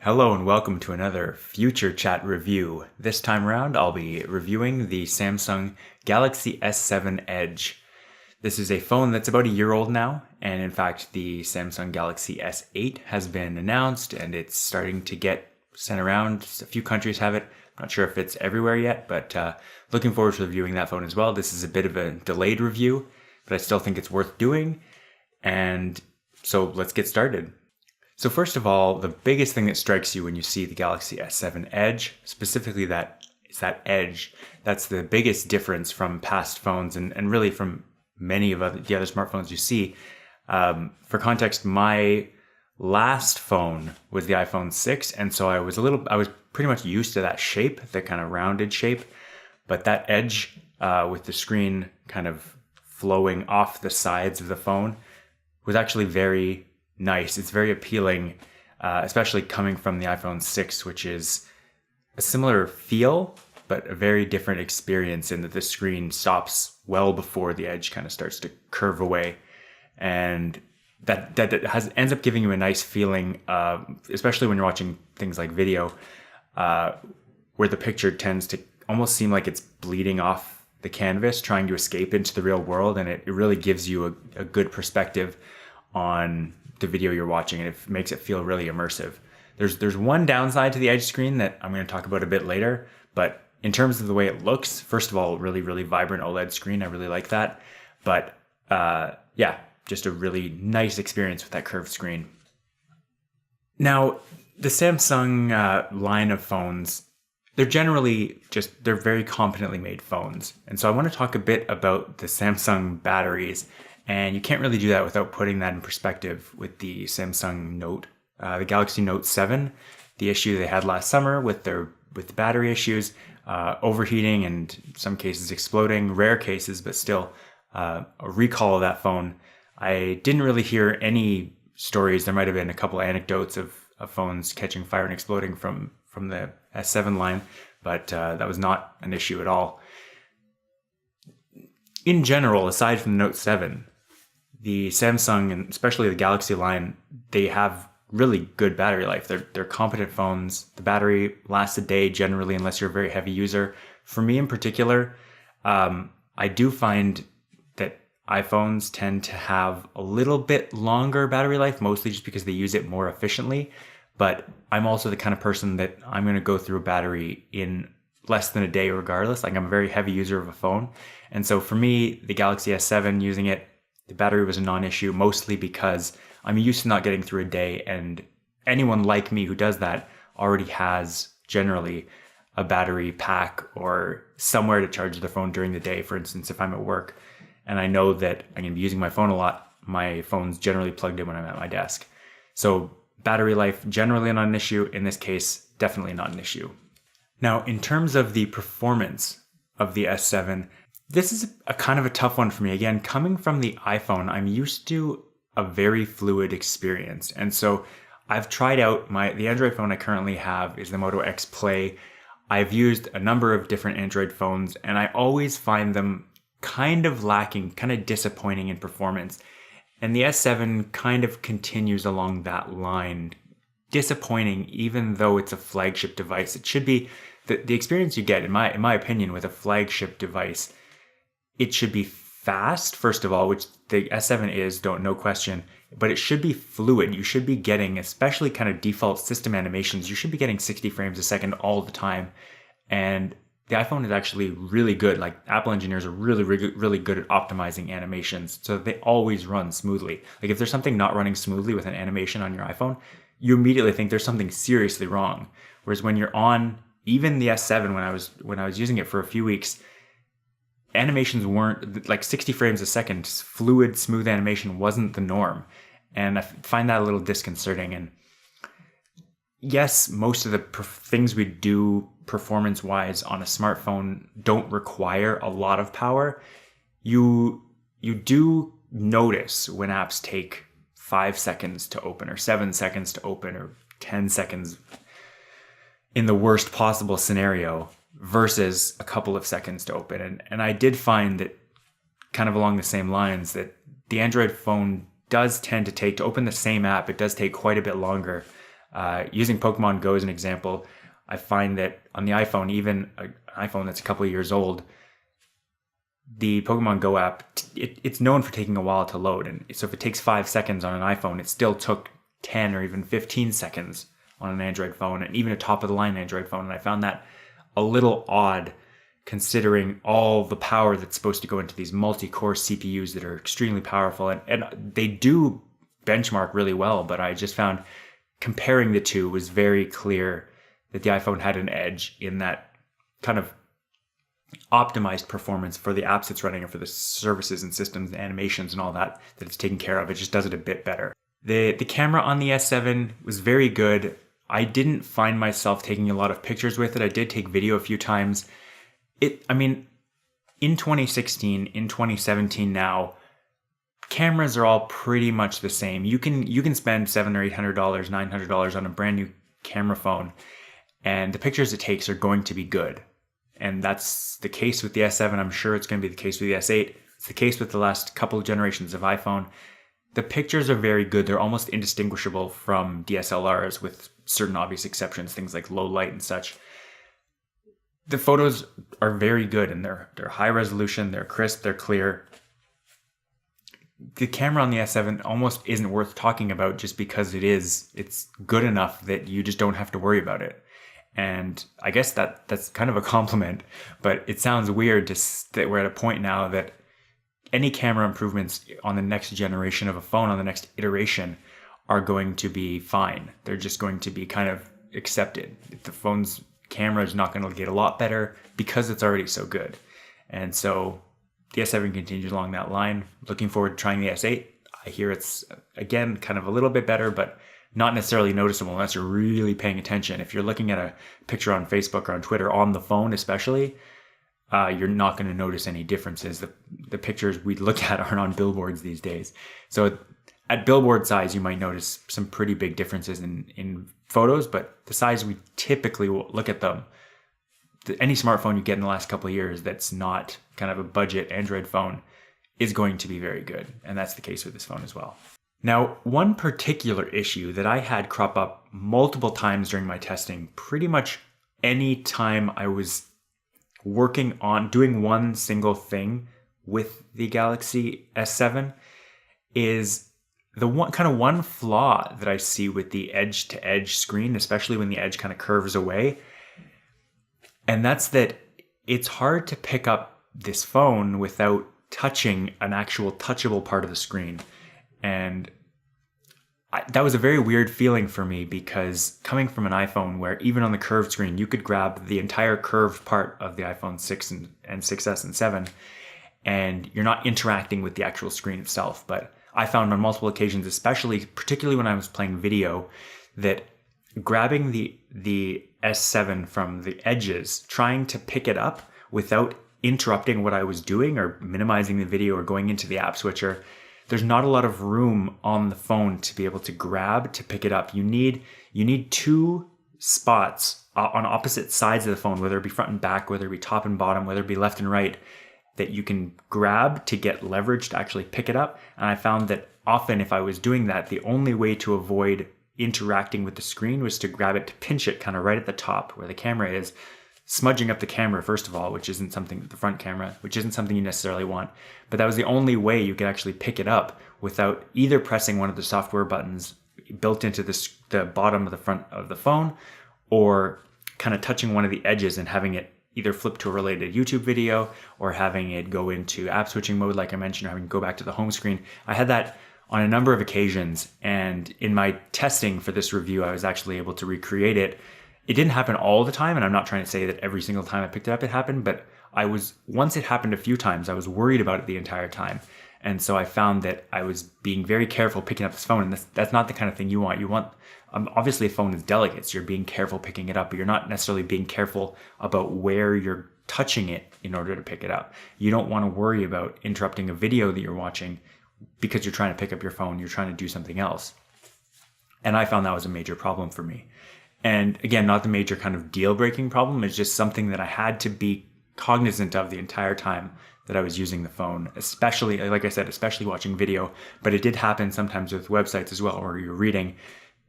Hello and welcome to another Future Chat review. This time around, I'll be reviewing the Samsung Galaxy S7 Edge. This is a phone that's about a year old now, and in fact, the Samsung Galaxy S8 has been announced and it's starting to get sent around. A few countries have it. I'm not sure if it's everywhere yet, but looking forward to reviewing that phone as well. This is a bit of a delayed review, but I still think it's worth doing. And so let's get started. So first of all, the biggest thing that strikes you when you see the Galaxy S7 Edge, specifically that edge, that's the biggest difference from past phones and really from many of the other smartphones you see. For context, my last phone was the iPhone 6, and so I was pretty much used to that shape, the kind of rounded shape, but that edge with the screen kind of flowing off the sides of the phone was actually very nice. It's very appealing, especially coming from the iPhone 6, which is a similar feel, but a very different experience in that the screen stops well before the edge kind of starts to curve away. And that ends up giving you a nice feeling, especially when you're watching things like video, where the picture tends to almost seem like it's bleeding off the canvas, trying to escape into the real world. And it really gives you a good perspective on the video you're watching, and it makes it feel really immersive. There's one downside to the Edge screen that I'm going to talk about a bit later, but in terms of the way it looks, first of all, really, really vibrant OLED screen. I really like that. But yeah, just a really nice experience with that curved screen. Now, the Samsung line of phones, they're very competently made phones. And so I want to talk a bit about the Samsung batteries. And you can't really do that without putting that in perspective with the Samsung Note, the Galaxy Note 7, the issue they had last summer with the battery issues, overheating and in some cases exploding, rare cases, but still a recall of that phone. I didn't really hear any stories. There might have been a couple anecdotes of phones catching fire and exploding from the S7 line, but that was not an issue at all. In general, aside from the Note 7, the Samsung and especially the Galaxy line, they have really good battery life. They're competent phones. The battery lasts a day generally, unless you're a very heavy user. For me in particular, I do find that iPhones tend to have a little bit longer battery life, mostly just because they use it more efficiently. But I'm also the kind of person that I'm going to go through a battery in less than a day regardless. Like, I'm a very heavy user of a phone. And so for me, the Galaxy S7, using it, the battery was a non-issue, mostly because I'm used to not getting through a day, and anyone like me who does that already has generally a battery pack or somewhere to charge their phone during the day. For instance, if I'm at work and I know that I'm going to be using my phone a lot, my phone's generally plugged in when I'm at my desk. So battery life, generally not an issue. In this case, definitely not an issue. Now, in terms of the performance of the S7, this is a kind of a tough one for me. Again, coming from the iPhone, I'm used to a very fluid experience. And so I've tried out the Android phone I currently have is the Moto X Play. I've used a number of different Android phones, and I always find them kind of lacking, kind of disappointing in performance. And the S7 kind of continues along that line. Disappointing, even though it's a flagship device. It should be the experience you get, in my opinion, with a flagship device. It should be fast, first of all, which the S7 is, no question, but it should be fluid. You should be getting, especially kind of default system animations, you should be getting 60 frames a second all the time. And the iPhone is actually really good. Like, Apple engineers are really, really, really good at optimizing animations so that they always run smoothly. Like, if there's something not running smoothly with an animation on your iPhone, you immediately think there's something seriously wrong. Whereas when you're on even the S7, when I was using it for a few weeks, animations weren't like 60 frames a second. Fluid, smooth animation wasn't the norm. And I find that a little disconcerting. And yes, most of the things we do performance-wise on a smartphone don't require a lot of power. You do notice when apps take 5 seconds to open or 7 seconds to open or 10 seconds in the worst possible scenario versus a couple of seconds to open. And I did find that, kind of along the same lines, that the Android phone does tend to open the same app, it does take quite a bit longer Using Pokemon Go as an example, I find that on the iPhone, even an iPhone that's a couple of years old, the Pokemon Go app, it's known for taking a while to load. And so if it takes 5 seconds on an iPhone, it still took 10 or even 15 seconds on an Android phone, and even a top-of-the-line Android phone. And I found that a little odd, considering all the power that's supposed to go into these multi-core CPUs that are extremely powerful. And they do benchmark really well, but I just found comparing the two was very clear that the iPhone had an edge in that kind of optimized performance for the apps it's running and for the services and systems and animations and all that it's taking care of. It just does it a bit better. The camera on the S7 was very good. I didn't find myself taking a lot of pictures with it. I did take video a few times. In 2016, in 2017 now, cameras are all pretty much the same. You can spend $700 or $800, $900 on a brand new camera phone, and the pictures it takes are going to be good. And that's the case with the S7. I'm sure it's going to be the case with the S8. It's the case with the last couple of generations of iPhone. The pictures are very good. They're almost indistinguishable from DSLRs with certain obvious exceptions, things like low light and such. The photos are very good, and they're high resolution, they're crisp, they're clear. The camera on the S7 almost isn't worth talking about just because it's good enough that you just don't have to worry about it. And I guess that's kind of a compliment, but it sounds weird that we're at a point now that any camera improvements on the next generation of a phone, on the next iteration, are going to be fine. They're just going to be kind of accepted. The phone's camera is not going to get a lot better because it's already so good. And so the S7 continues along that line. Looking forward to trying the S8. I hear it's, again, kind of a little bit better, but not necessarily noticeable unless you're really paying attention. If you're looking at a picture on Facebook or on Twitter, on the phone especially, you're not going to notice any differences. The pictures we look at aren't on billboards these days. So at billboard size, you might notice some pretty big differences in photos, but the size we typically will look at them, any smartphone you get in the last couple of years that's not kind of a budget Android phone is going to be very good. And that's the case with this phone as well. Now, one particular issue that I had crop up multiple times during my testing, pretty much any time I was working on doing one single thing with the Galaxy S7, is the one flaw that I see with the edge-to-edge screen, especially when the edge kind of curves away. And that's that it's hard to pick up this phone without touching an actual touchable part of the screen. And that was a very weird feeling for me, because coming from an iPhone where even on the curved screen, you could grab the entire curved part of the iPhone 6 and 6S and 7, and you're not interacting with the actual screen itself. But I found on multiple occasions, particularly when I was playing video, that grabbing the S7 from the edges, trying to pick it up without interrupting what I was doing or minimizing the video or going into the app switcher, there's not a lot of room on the phone to be able to grab to pick it up. You need two spots on opposite sides of the phone, whether it be front and back, whether it be top and bottom, whether it be left and right, that you can grab to get leverage to actually pick it up. And I found that often if I was doing that, the only way to avoid interacting with the screen was to grab it, to pinch it kind of right at the top where the camera is, smudging up the camera, first of all, which isn't something, the front camera, which isn't something you necessarily want. But that was the only way you could actually pick it up without either pressing one of the software buttons built into the bottom of the front of the phone, or kind of touching one of the edges and having it either flip to a related YouTube video or having it go into app switching mode, like I mentioned, or having to go back to the home screen. I had that on a number of occasions, and in my testing for this review, I was actually able to recreate it. It didn't happen all the time, and I'm not trying to say that every single time I picked it up it happened, but once it happened a few times, I was worried about it the entire time. And so I found that I was being very careful picking up this phone, and that's not the kind of thing you want. You want, obviously a phone is delicate, so you're being careful picking it up, but you're not necessarily being careful about where you're touching it in order to pick it up. You don't want to worry about interrupting a video that you're watching because you're trying to pick up your phone, you're trying to do something else. And I found that was a major problem for me. And again, not the major kind of deal-breaking problem. It's just something that I had to be cognizant of the entire time that I was using the phone, especially, like I said, especially watching video. But it did happen sometimes with websites as well, where you're reading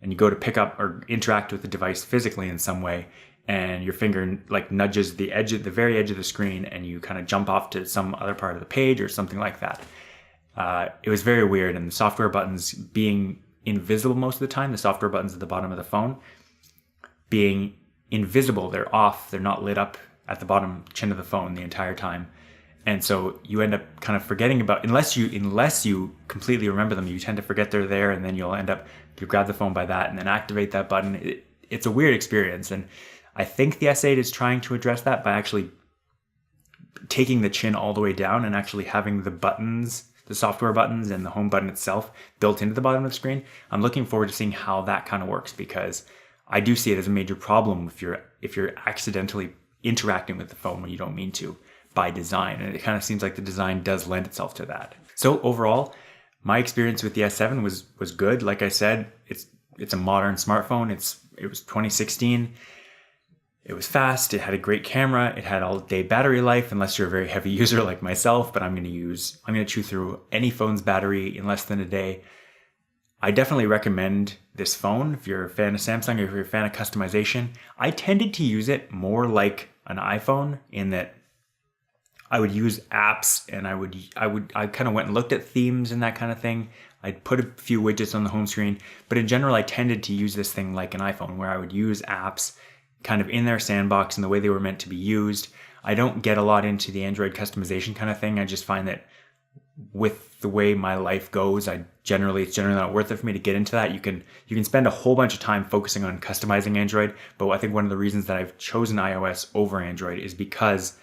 and you go to pick up or interact with the device physically in some way, and your finger like nudges the very edge of the screen, and you kind of jump off to some other part of the page or something like that. It was very weird, and the software buttons being invisible most of the time, the software buttons at the bottom of the phone being invisible, they're off, they're not lit up at the bottom chin of the phone the entire time. And so you end up kind of forgetting about, unless you completely remember them, you tend to forget they're there, and then you grab the phone by that and then activate that button. It's a weird experience, and I think the S8 is trying to address that by actually taking the chin all the way down and actually having the buttons, the software buttons and the home button itself built into the bottom of the screen. I'm looking forward to seeing how that kind of works, because I do see it as a major problem if you're accidentally interacting with the phone when you don't mean to by design. And it kind of seems like the design does lend itself to that. So overall, my experience with the S7 was good. Like I said, it's a modern smartphone. It was 2016. It was fast. It had a great camera. It had all day battery life, unless you're a very heavy user like myself, but I'm going to chew through any phone's battery in less than a day. I definitely recommend this phone if you're a fan of Samsung or if you're a fan of customization. I tended to use it more like an iPhone in that I would use apps, and I kind of went and looked at themes and that kind of thing. I'd put a few widgets on the home screen, but in general, I tended to use this thing like an iPhone, where I would use apps kind of in their sandbox and the way they were meant to be used. I don't get a lot into the Android customization kind of thing. I just find that with the way my life goes, it's generally not worth it for me to get into that. You can spend a whole bunch of time focusing on customizing Android, but I think one of the reasons that I've chosen iOS over Android is because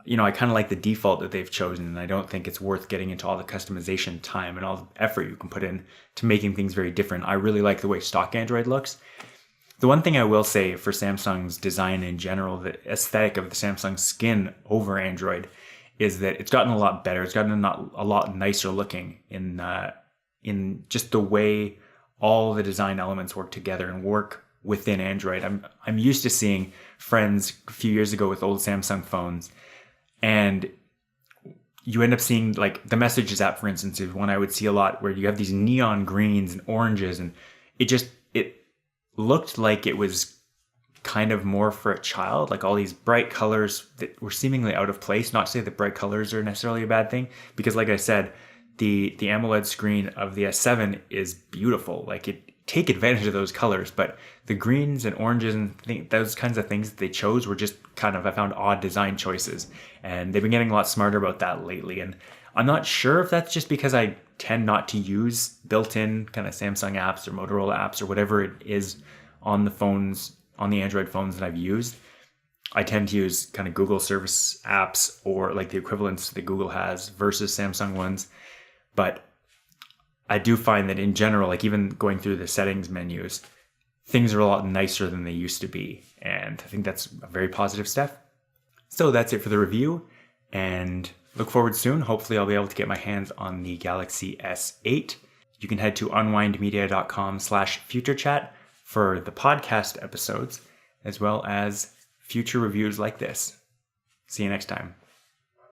I kind of like the default that they've chosen, and I don't think it's worth getting into all the customization time and all the effort you can put in to making things very different. I really like the way stock Android looks. The one thing I will say for Samsung's design in general, the aesthetic of the Samsung skin over Android, is that it's gotten a lot better. It's gotten a lot nicer looking in just the way all the design elements work together and work within Android. I'm used to seeing friends a few years ago with old Samsung phones, and you end up seeing, like, the Messages app, for instance, is one I would see a lot, where you have these neon greens and oranges, and it looked like it was kind of more for a child, like all these bright colors that were seemingly out of place. Not to say that bright colors are necessarily a bad thing, because like I said, the AMOLED screen of the S7 is beautiful. Take advantage of those colors, but the greens and oranges and those kinds of things that they chose were just kind of, I found, odd design choices, and they've been getting a lot smarter about that lately. And I'm not sure if that's just because I tend not to use built-in kind of Samsung apps or Motorola apps or whatever it is on the Android phones that I've used. I tend to use kind of Google service apps, or like the equivalents that Google has versus Samsung ones. But I do find that in general, like even going through the settings menus, things are a lot nicer than they used to be. And I think that's a very positive step. So that's it for the review, and look forward soon. Hopefully I'll be able to get my hands on the Galaxy S8. You can head to unwindmedia.com/futurechat for the podcast episodes, as well as future reviews like this. See you next time.